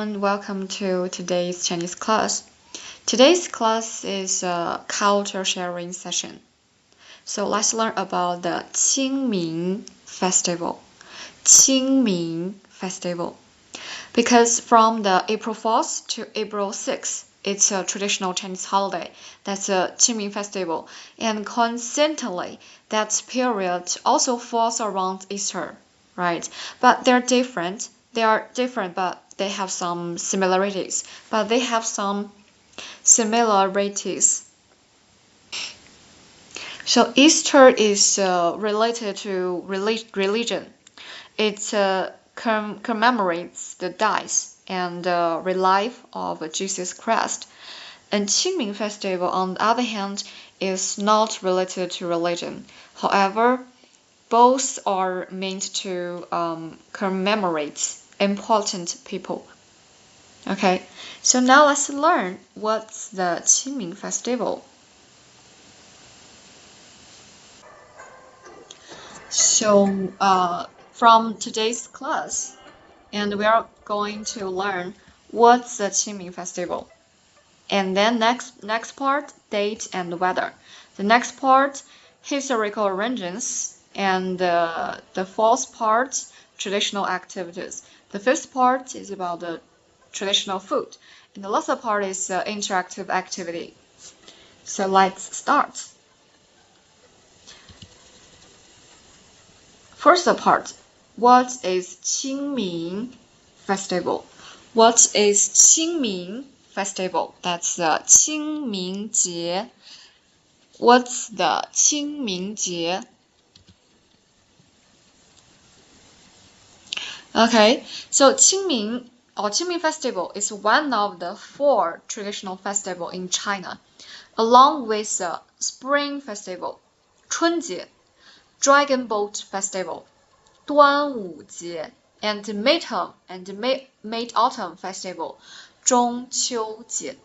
And welcome to today's Chinese class. Today's class is a culture sharing session. So let's learn about the Qing Festival. Qing Festival. Because from the April 4th to April 6th, it's a traditional Chinese holiday. That's a Qing Festival. And coincidentally, that period also falls around Easter, right? But they're different. They are different, but they have some similarities. So Easter is related to religion. It commemorates the death and relief of Jesus Christ. And Qingming Festival, on the other hand, is not related to religion. However, both are meant to commemorate important people. Okay, so now let's learn what's the Qingming Festival. So from today's class, and we are going to learn what's the Qingming Festival. And then next part, date and weather. The next part, historical origins. And the fourth part, traditional activities. The fifth part is about the traditional food. And the last part is interactive activity. So let's start. First part, what is Qingming Festival? What is Qingming Festival? That's the 清明节. What's the 清明节? Okay, so Qingming Festival is one of the 4 traditional festivals in China, along with the Spring Festival, 春节, Dragon Boat Festival, 端午节, and Mid-Autumn Festival, 中秋节.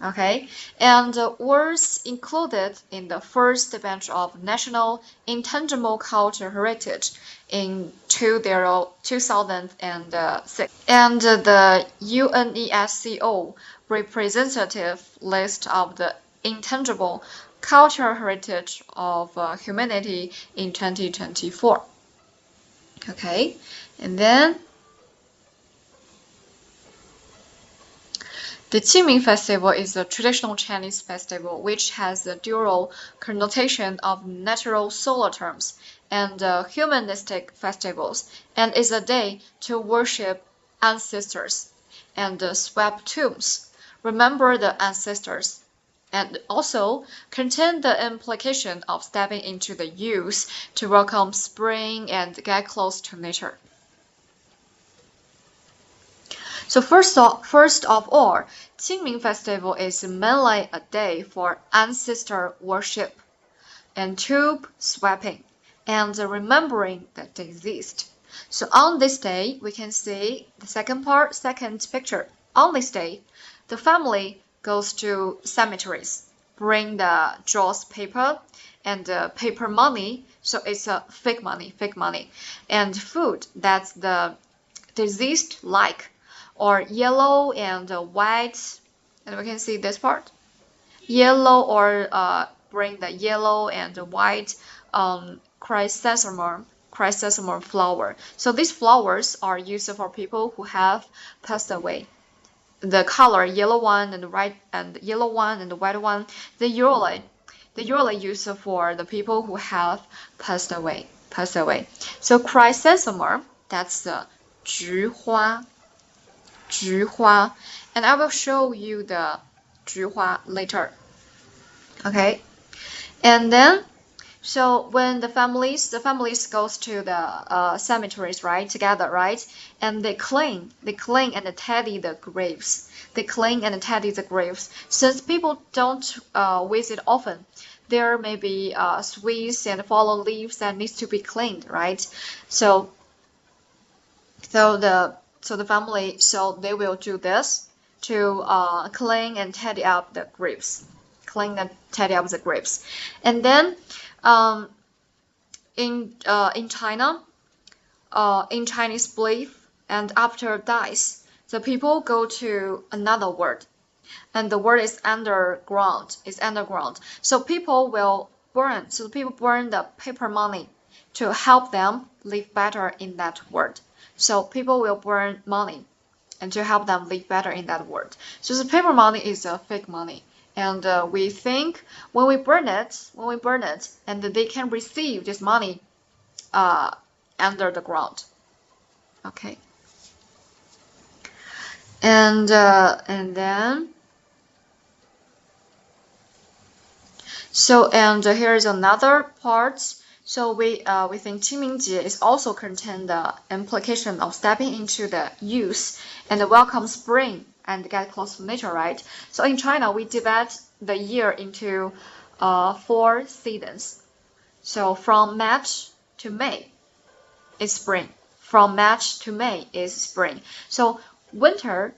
Okay, and was included in the first batch of National Intangible Cultural Heritage in 2006. And the UNESCO representative list of the intangible cultural heritage of humanity in 2024. Okay, and then the Qingming Festival is a traditional Chinese festival which has a dual connotation of natural solar terms and humanistic festivals, and is a day to worship ancestors and swap tombs, remember the ancestors, and also contain the implication of stepping into the youth to welcome spring and get close to nature. So first of all, Qingming Festival is mainly a day for ancestor worship and tomb swapping and remembering the deceased. So on this day, we can see the second picture. On this day, the family goes to cemeteries, bring the dross paper and paper money. So it's a fake money, and food that's the deceased like, or yellow and white, and we can see this part, yellow, or bring the yellow and white chrysanthemum flower. So these flowers are used for people who have passed away. The color yellow one and the white and yellow one and the white one, they usually used for the people who have passed away. So chrysanthemum, that's the 菊花, and I will show you the 菊花 later. Okay, and then so when the families goes to the cemeteries, right, together, right, and they clean and tidy the graves. Since people don't visit often, there may be weeds and fallen leaves that needs to be cleaned, right? So the family, so they will do this to clean and tidy up the graves. And then in China, in Chinese belief, and after dies, the people go to another world, and the world is underground. It's underground. So people will burn. So people burn the paper money to help them live better in that world. So people will burn money and to help them live better in that world. So the paper money is a fake money. And we think when we burn it, and they can receive this money under the ground. Okay. And then here is another part. So we think Qingmingjie is also contain the implication of stepping into the youth and welcome spring and get close to nature, right? So in China, we divide the year into 4 seasons. So from March to May is spring. From March to May is spring. So winter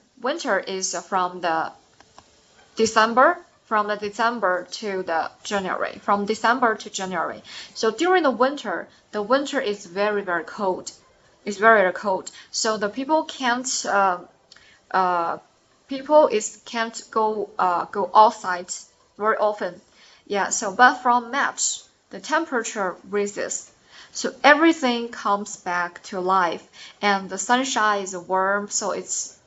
is from the December to the January. From December to January. So during the winter is very, very cold. It's very, very cold. So the people can't go outside very often. Yeah. So but from March the temperature rises. So everything comes back to life, and the sunshine is warm. So it's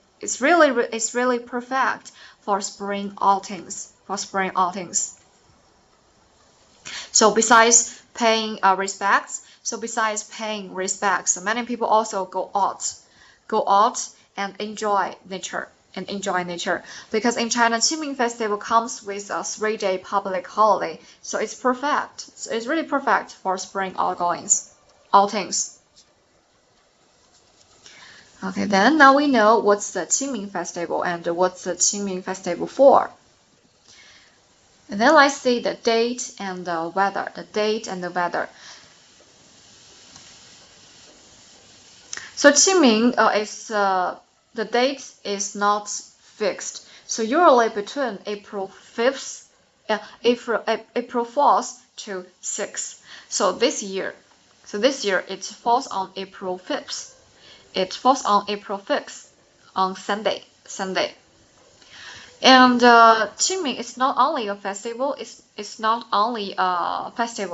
really perfect for spring outings. So besides paying respects, many people also go out and enjoy nature. Because in China, Qingming Festival comes with a 3-day public holiday, so it's perfect. So it's really perfect for spring outings. Okay, then now we know what's the Qingming Festival and what's the Qingming Festival for. And then let's see the date and the weather. So Qingming the date is not fixed. So usually between April 4th to 6th. So this year it falls on April 5th. On Sunday. And Qingming is not only a festival,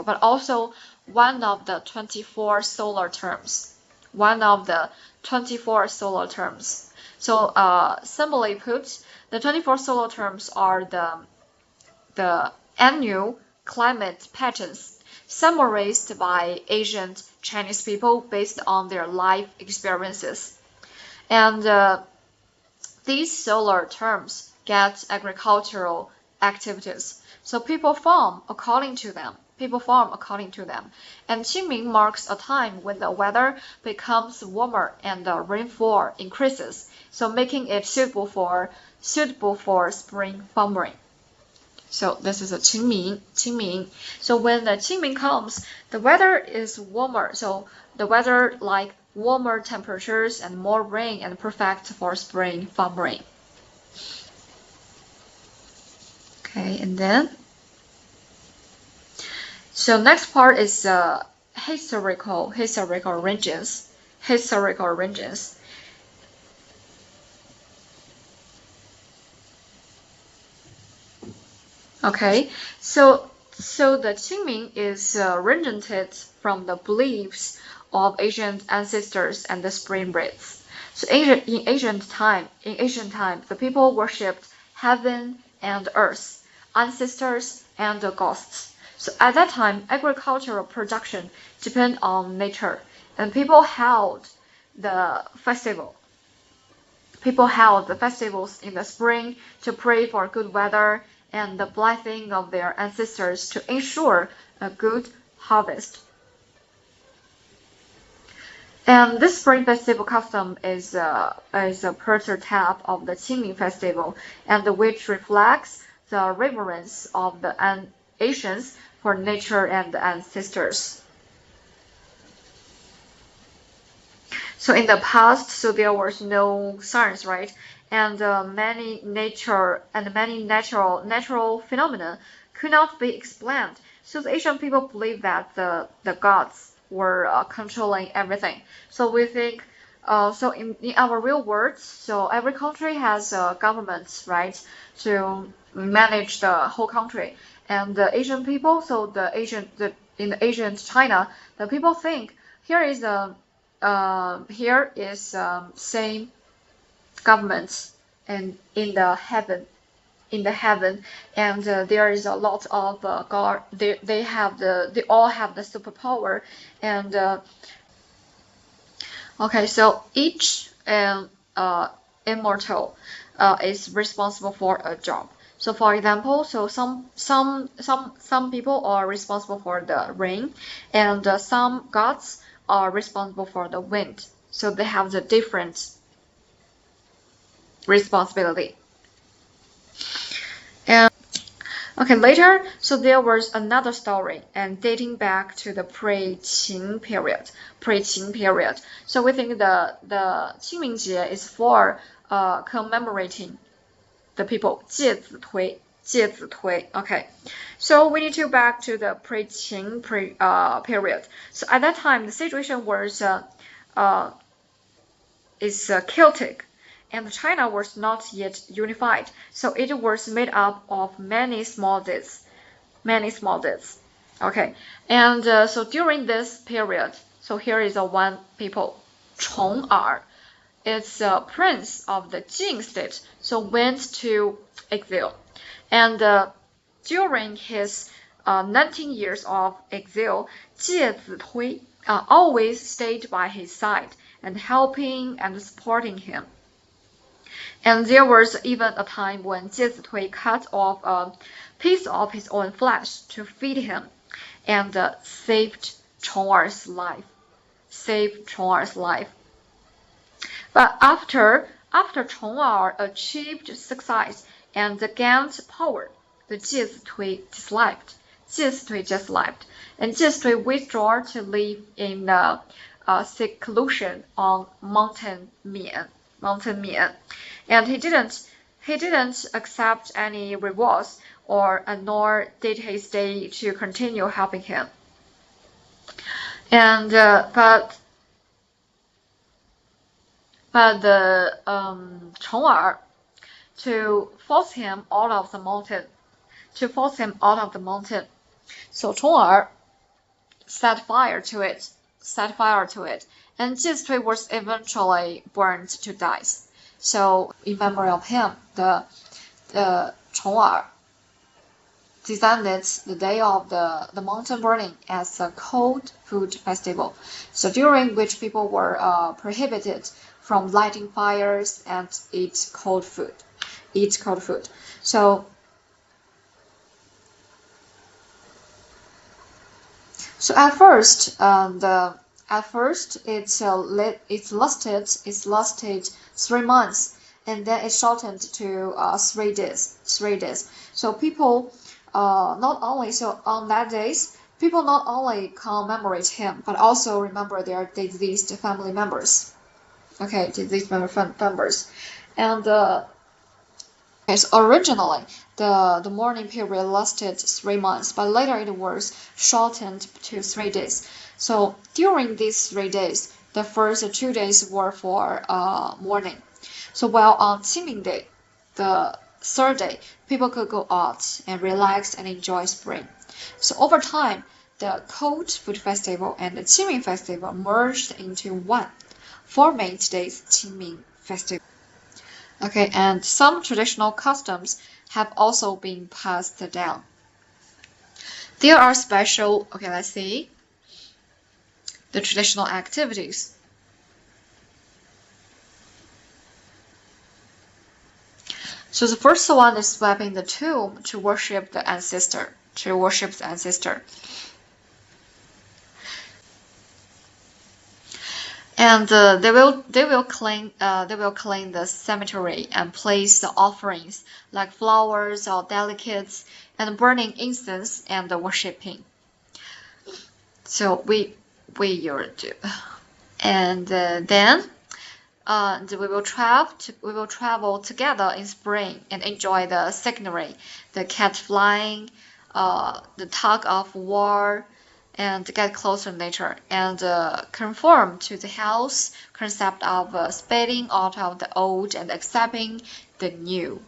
but also one of the 24 solar terms. So simply put, the 24 solar terms are the annual climate patterns summarized by ancient Chinese people based on their life experiences. And these solar terms get agricultural activities. So people farm according to them. And Qingming marks a time when the weather becomes warmer and the rainfall increases, so making it suitable for spring farming. So this is a Qingming. So when the Qingming comes, the weather is warmer. So the weather like warmer temperatures and more rain and perfect for spring farming. Okay, and then so next part is historical regions. Okay, so the Qingming is originated from the beliefs of ancient ancestors and the spring breeze. So in ancient time, the people worshipped heaven and earth, ancestors and the ghosts. So at that time, agricultural production depended on nature, and people held the festivals in the spring to pray for good weather and the blessing of their ancestors to ensure a good harvest. And this spring festival custom is a prototype of the Qingming festival, and which reflects the reverence of the ancients for nature and the ancestors. So in the past, there was no science, right? And many natural phenomena could not be explained. So the Asian people believe that the gods were controlling everything. So we think So in our real world, so every country has a government, right, to manage the whole country. And the Asian people, so in the Asian China, the people think here is same government and in the heaven, and there is a lot of god. They all have the superpower, and okay, so each immortal is responsible for a job. So for example, so some people are responsible for the rain, and some gods are responsible for the wind. So they have the different responsibility. And okay, later, so there was another story, and dating back to the pre-Qing period. Pre-Qing period. So we think the Qingmingjie is for commemorating the people. 介子推. Okay, so we need to back to the pre-Qing period. So at that time, the situation was chaotic, and China was not yet unified, so it was made up of many small states. Okay, and so during this period, so here is one people, Chong'er. It's a prince of the Qing state, so went to exile, and during his 19 years of exile, 介子推 always stayed by his side and helping and supporting him. And there was even a time when 介子推 cut off a piece of his own flesh to feed him, and saved Chong'er's life. But after Chong'er achieved success and gained power, the 介子推 just left. And 介子推 withdrew to live in seclusion on Mountain Mian. And he didn't accept any rewards, or nor did he stay to continue helping him. And but the Chong'er, to force him out of the mountain. So Chong'er set fire to it, and 介子推 was eventually burned to death. So in memory of him, the Chong'er designated the day of the mountain burning as a cold food festival, so during which people were prohibited from lighting fires and eat cold food. So at first, it lasted 3 months, and then it shortened to 3 days. So people not only on that days, people not only commemorate him, but also remember their deceased family members. Okay, deceased members, and originally the mourning period lasted 3 months, but later it was shortened to 3 days. So during these 3 days, the first 2 days were for mourning. So while on Qingming Day, the 3rd day, people could go out and relax and enjoy spring. So over time, the Cold Food Festival and the Qingming Festival merged into one, forming today's Qingming Festival. Okay, and some traditional customs have also been passed down. There are special, okay, let's see, the traditional activities. So the first one is sweeping the tomb to worship the ancestor. And they will clean the cemetery and place the offerings like flowers or delicates, and burning incense and worshiping. So we will do, and then we will travel together in spring and enjoy the scenery, the cat flying, the tug of war, and get closer to nature and conform to the health concept of spreading out of the old and accepting the new.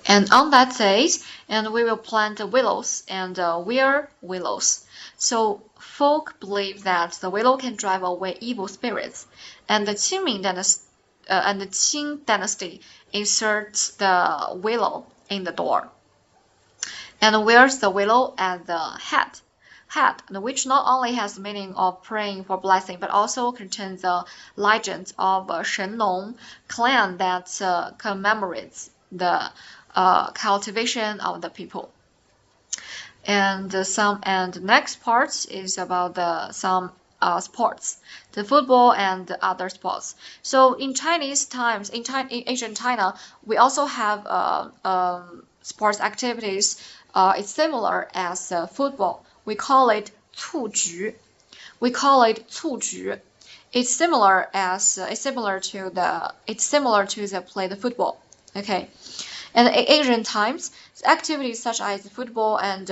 And on that day, and we will plant the willows and wear willows. So folk believe that the willow can drive away evil spirits, and the Qing dynasty inserts the willow in the door and wears the willow at the head, which not only has the meaning of praying for blessing, but also contains the legend of a Shenlong clan that commemorates the cultivation of the people. And the next part is about some sports, the football and the other sports. So in Chinese times, in ancient China, we also have sports activities. It's similar as football. We call it 蹴鞠. We call it 蹴鞠. It's similar to the play the football. Okay. And in ancient times, activities such as football and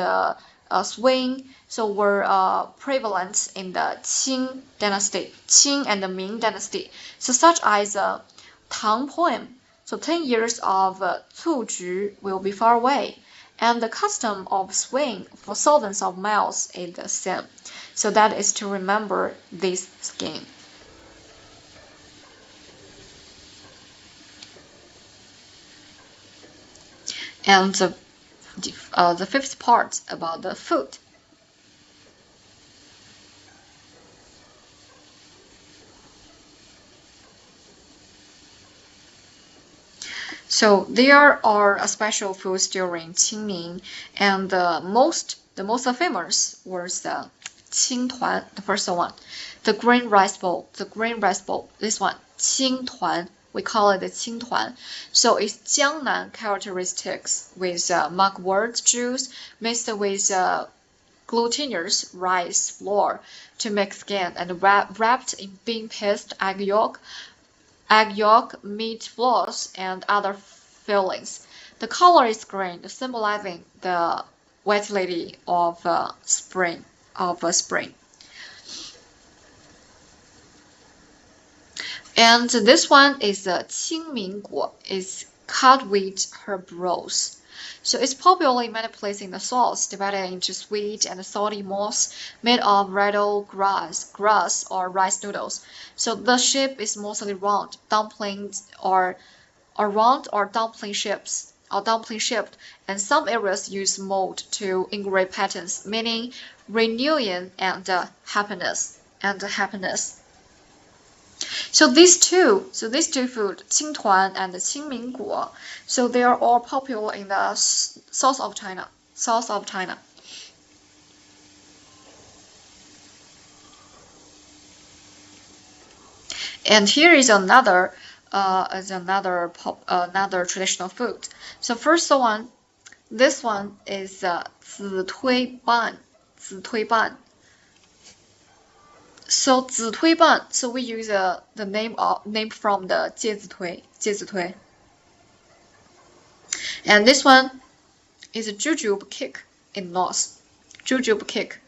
swing were prevalent in the Qing dynasty, Qing and the Ming dynasty. So such as Tang poem. So 10 years of 蹴鞠 will be far away, and the custom of swing for thousands of miles is the same. So that is to remember this scheme. And the fifth part about the food. So there are special foods during Qingming, and the most famous was the Qingtuan, the first one, the green rice bowl. This one, Qingtuan. We call it the Qingtuan. So it's Jiangnan characteristics with mugwort juice mixed with glutinous rice flour to make skin and wrapped in bean paste, egg yolk, meat floss, and other fillings. The color is green, symbolizing the vitality of spring. And this one is the Qingmingguo. It's cut wheat herb rolls. So it's popularly manipulated in the sauce, divided into sweet and salty moss made of rattle grass or rice noodles. So the shape is mostly round, dumplings or dumpling shaped, and some areas use mold to engrave patterns, meaning reunion and happiness. So these two food, Qingtuan and Qingmingguo, so they are all popular in the south of China. And here is another traditional food. So first one, this one is 紫推ban. So 紫推ban, so we use the name from the 芥子推. And this one is a jujube cake in north. Jujube cake.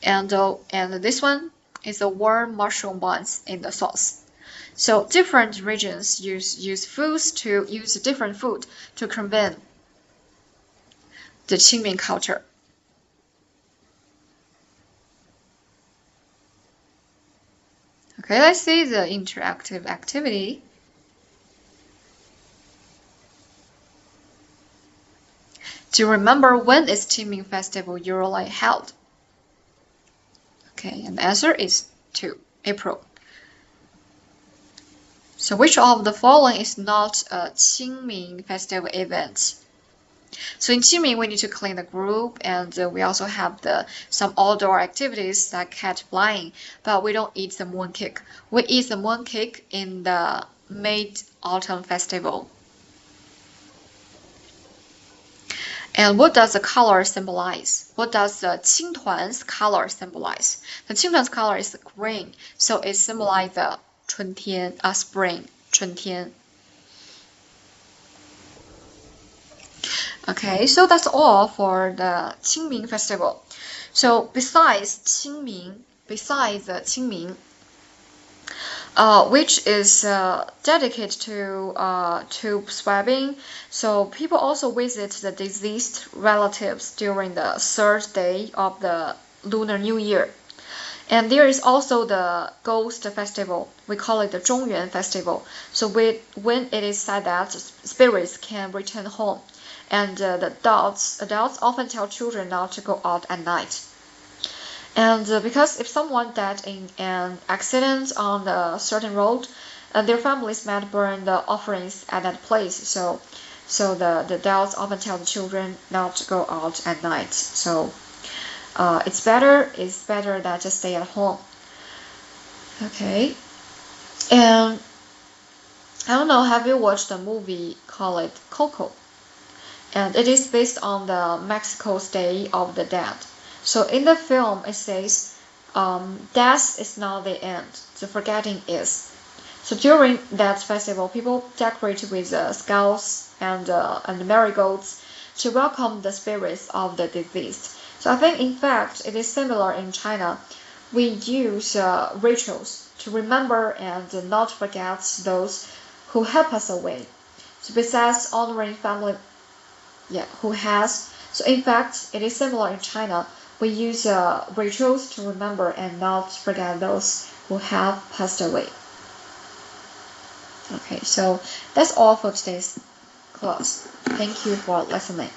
And this one is a warm mushroom buns in the south. So different regions use different food to convey the Qingming culture. Okay, let's see the interactive activity. Do you remember when is Qingming Festival usually held? Okay, and the answer is 2 April. So which of the following is not a Qingming Festival event? So in Qingming, we need to clean the group, and we also have some outdoor activities like cat flying, but we don't eat the mooncake. We eat the mooncake in the Mid-Autumn Festival. And what does the color symbolize? What does the Qingtuan's color symbolize? The Qingtuan's color is green, so it symbolizes the 春天, spring. 春天. Okay, so that's all for the Qingming festival. So besides Qingming, which is dedicated to swabbing, so people also visit the deceased relatives during the third day of the Lunar New Year. And there is also the Ghost Festival. We call it the Zhongyuan Festival. So when it is said that spirits can return home, and the adults often tell children not to go out at night. And because if someone died in an accident on a certain road, their families might burn the offerings at that place. So the adults often tell the children not to go out at night. So it's better that just stay at home. Okay. And I don't know, have you watched a movie called Coco? And it is based on the Mexico's Day of the Dead. So in the film, it says, death is not the end, the forgetting is. So during that festival, people decorate with skulls and marigolds to welcome the spirits of the deceased. So I think, in fact, it is similar in China. We use rituals to remember and not forget those who help us away. So besides honoring family, who has. So in fact, it is similar in China. We use rituals to remember and not forget those who have passed away. Okay, so that's all for today's class. Thank you for listening.